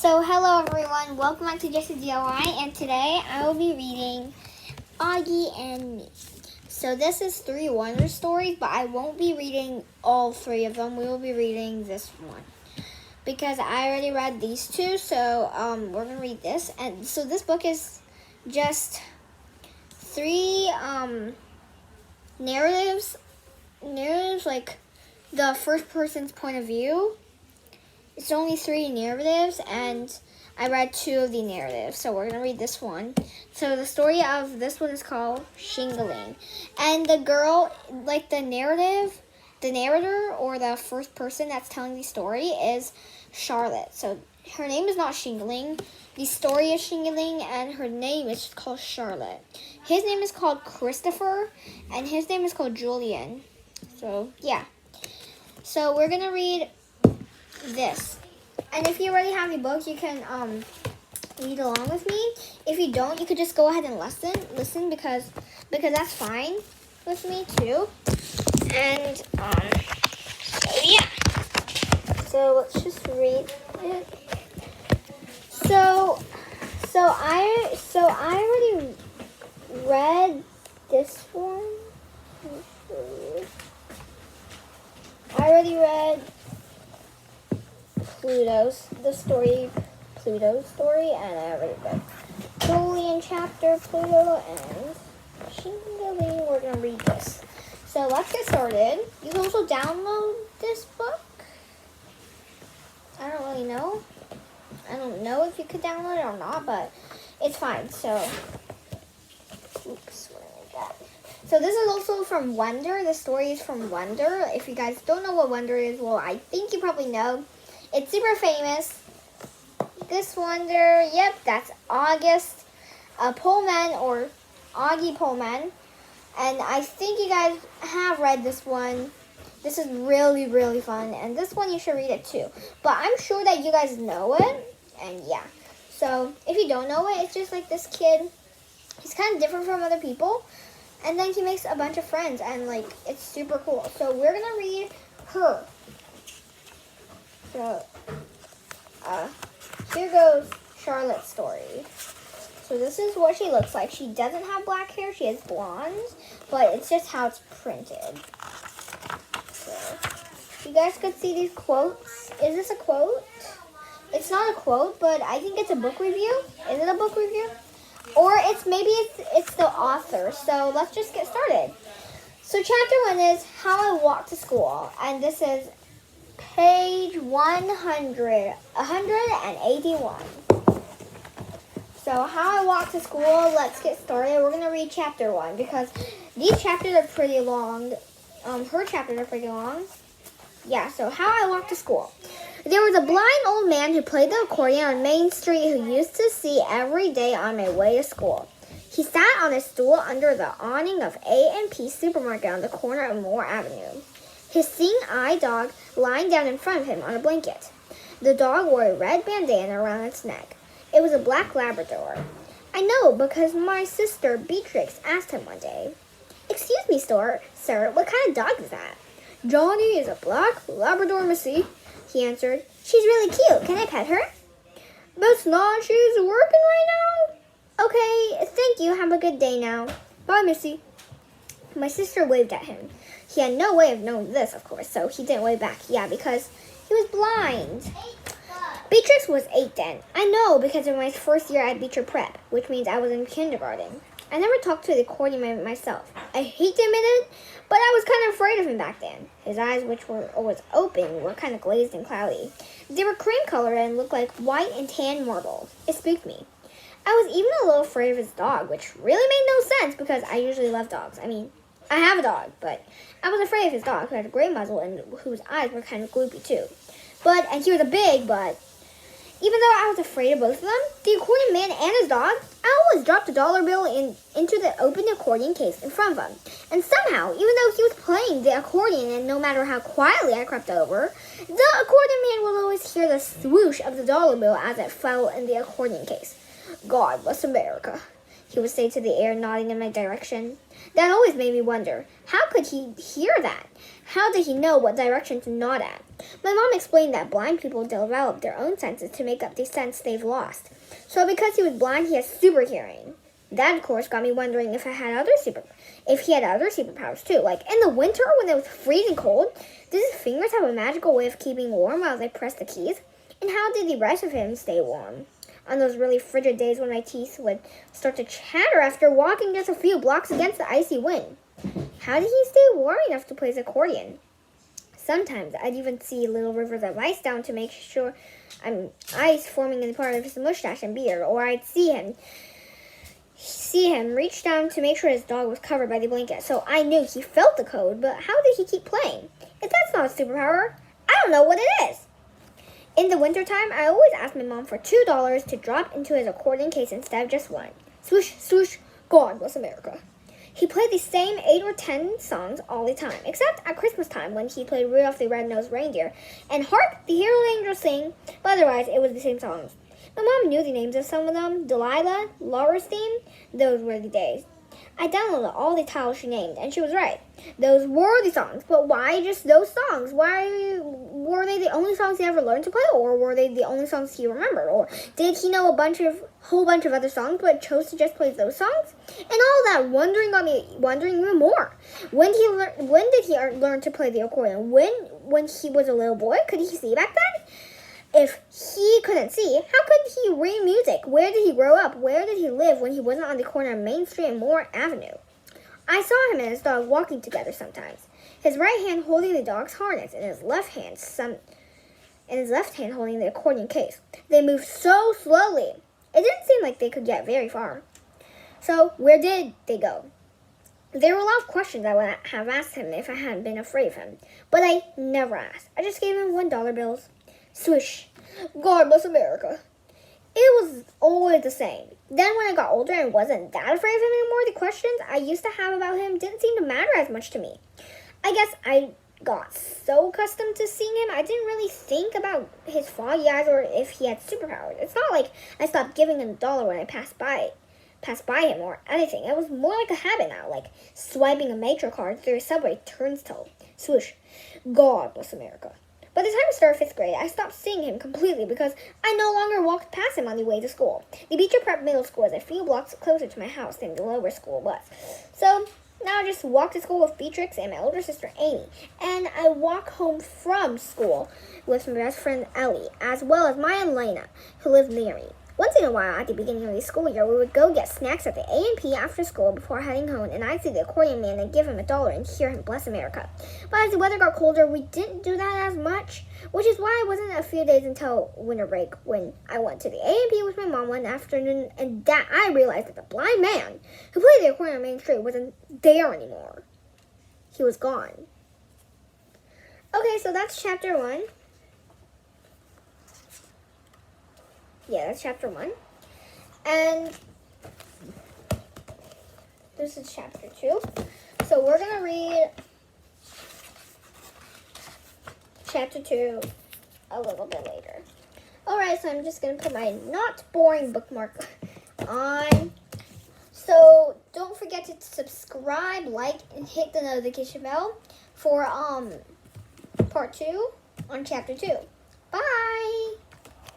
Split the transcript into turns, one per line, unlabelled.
So hello everyone, welcome back to Just a DIY, and today I will be reading Auggie and Me. So this is 3 wonder stories, but I won't be reading all 3 of them. We will be reading this one because I already read these 2, so we're gonna read this. And so this book is just 3 narratives like the first person's point of view. It's only 3 narratives, and I read 2 of the narratives, so we're going to read this one. So the story of this one is called Shingaling. And the girl, like the narrator or the first person that's telling the story is Charlotte. So her name is not Shingaling. The story is Shingaling, and her name is called Charlotte. His name is called Christopher, and his name is called Julian. So, yeah. So we're going to read this. And if you already have the book, you can read along with me. If you don't, you could just go ahead and listen because that's fine with me too. And so yeah. So let's just read it. So I already read this one. I already read Pluto's story, and I already read Julian chapter, Pluto, and Shingaling. We're going to read this. So let's get started. You can also download this book. I don't really know. I don't know if you could download it or not, but it's fine. So, oops, what did I get? So this is also from Wonder. The story is from Wonder. If you guys don't know what Wonder is, well, I think you probably know. It's super famous. This Wonder, yep, that's August Pullman, or Auggie Pullman. And I think you guys have read this one. This is really, really fun. And this one, you should read it too. But I'm sure that you guys know it. And yeah. So if you don't know it, it's just like this kid. He's kind of different from other people. And then he makes a bunch of friends. And like, it's super cool. So we're going to read her. So, here goes Charlotte's story. So this is what she looks like. She doesn't have black hair. She has blonde, but it's just how it's printed. So, you guys could see these quotes. Is this a quote? It's not a quote, but I think it's a book review. Is it a book review? Or maybe it's the author. So let's just get started. So chapter 1 is How I Walk to School, and this is page 181. So how I walk to school, let's get started. We're going to read chapter 1 because these chapters are pretty long. Her chapters are pretty long. Yeah, so how I walk to school. There was a blind old man who played the accordion on Main Street who used to see every day on my way to school. He sat on a stool under the awning of A&P Supermarket on the corner of Moore Avenue. His seeing-eye dog lying down in front of him on a blanket. The dog wore a red bandana around its neck. It was a black Labrador. I know because my sister Beatrix asked him one day. "Excuse me, sir, what kind of dog is that?" "Johnny is a black Labrador, missy," he answered. "She's really cute. Can I pet her?" "But not, she's working right now." "Okay, thank you. Have a good day now. Bye, missy." My sister waved at him. He had no way of knowing this, of course, so he didn't wave back. Yeah, because he was blind. Beatrix was 8 then. I know because of my first year at Beecher Prep, which means I was in kindergarten. I never talked to the accordion man myself. I hate to admit it, but I was kind of afraid of him back then. His eyes, which were always open, were kind of glazed and cloudy. They were cream colored and looked like white and tan marble. It spooked me. I was even a little afraid of his dog, which really made no sense because I usually love dogs. I mean, I have a dog, but I was afraid of his dog, who had a gray muzzle and whose eyes were kind of gloopy too. And he was but even though I was afraid of both of them, the accordion man and his dog, I always dropped a dollar bill into the open accordion case in front of him. And somehow, even though he was playing the accordion and no matter how quietly I crept over, the accordion man would always hear the swoosh of the dollar bill as it fell in the accordion case. God bless America. he would say to the air, nodding in my direction. That always made me wonder, how could he hear that? How did he know what direction to nod at? My mom explained that blind people develop their own senses to make up the sense they've lost. So because he was blind, he has super hearing. That, of course, got me wondering if he had other superpowers too. Like in the winter when it was freezing cold, did his fingers have a magical way of keeping warm while they pressed the keys? And how did the rest of him stay warm on those really frigid days when my teeth would start to chatter after walking just a few blocks against the icy wind? How did he stay warm enough to play his accordion? Sometimes I'd even see little rivers of ice down to make sure ice forming in part of his mustache and beard, or I'd see him reach down to make sure his dog was covered by the blanket. So I knew he felt the code, but how did he keep playing? If that's not a superpower, I don't know what it is. In the wintertime, I always asked my mom for $2 to drop into his accordion case instead of just one. Swoosh, swoosh, God bless America. He played the same 8 or 10 songs all the time, except at Christmas time when he played Rudolph the Red-Nosed Reindeer and Hark the Herald Angels Sing, but otherwise it was the same songs. My mom knew the names of some of them, Delilah, Laura's Theme, those were the days. I downloaded all the titles she named, and she was right. Those were the songs, but why just those songs? Why were they the only songs he ever learned to play, or were they the only songs he remembered? Or did he know a whole bunch of other songs, but chose to just play those songs? And all that wondering got me wondering even more. When did he learn to play the accordion? When he was a little boy? Could he see back then? If he couldn't see, how could he read music? Where did he grow up? Where did he live when he wasn't on the corner of Main Street and Moore Avenue? I saw him and his dog walking together sometimes, his right hand holding the dog's harness and his left hand holding the accordion case. They moved so slowly. It didn't seem like they could get very far. So where did they go? There were a lot of questions I would have asked him if I hadn't been afraid of him, but I never asked. I just gave him $1 bills. Swish, God bless America. It was always the same. Then when I got older and wasn't that afraid of him anymore, the questions I used to have about him didn't seem to matter as much to me. I guess I got so accustomed to seeing him, I didn't really think about his foggy eyes or if he had superpowers. It's not like I stopped giving him $1 when I passed by him or anything. It was more like a habit now, like swiping a Metro card through a subway turnstile. Swoosh, God bless America. By the time I started 5th grade, I stopped seeing him completely because I no longer walked past him on the way to school. The Beecher Prep Middle School is a few blocks closer to my house than the lower school was. So now I just walk to school with Beatrix and my older sister Amy. And I walk home from school with my best friend Ellie, as well as Maya and Lena, who live near me. Once in a while, at the beginning of the school year, we would go get snacks at the A&P after school before heading home, and I'd see the accordion man and give him $1 and hear him bless America. But as the weather got colder, we didn't do that as much, which is why it wasn't a few days until winter break when I went to the A&P with my mom one afternoon, and that I realized that the blind man who played the accordion on Main Street wasn't there anymore. He was gone. Okay, so that's chapter 1. Yeah, that's chapter 1. And this is chapter 2. So we're going to read chapter 2 a little bit later. Alright, so I'm just going to put my not boring bookmark on. So don't forget to subscribe, like, and hit the notification bell for part 2 on chapter 2. Bye!